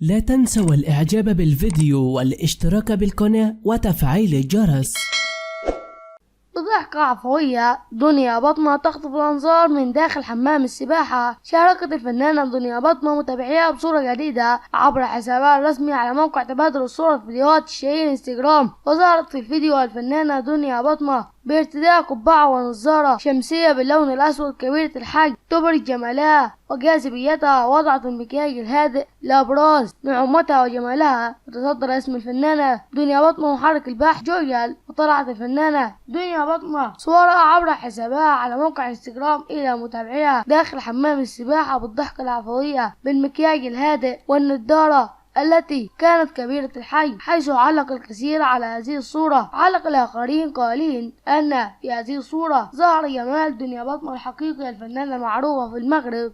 لا تنسوا الإعجاب بالفيديو والاشتراك بالقناة وتفعيل الجرس. بضحكة عفوية دنيا بطمة تخطف الأنظار من داخل حمام السباحة. شاركت الفنانة دنيا بطمة متابعيها بصورة جديدة عبر حسابها الرسمي على موقع تبادل الصور في فيديوهات الشهير انستجرام. وظهرت في الفيديو الفنانة دنيا بطمة بارتداء قبعة ونظارة شمسية باللون الأسود كبيرة الحجم تبرز جمالها وجاذبيتها. وضعت المكياج الهادئ لأبراز نعومتها وجمالها. وتصدر اسم الفنانة دنيا بطمة محرك البحث جوجل. وطلعت الفنانة دنيا بطمة صورها عبر حسابها على موقع انستجرام إلى متابعيها داخل حمام السباحة بالضحكة العفوية بالمكياج الهادئ والنضارة التي كانت كبيرة الحجم، حيث علق الكثير على هذه الصورة. علق الآخرين قائلين أن في هذه الصورة ظهر جمال دنيا بطمة الحقيقي الفنانة المعروفة في المغرب.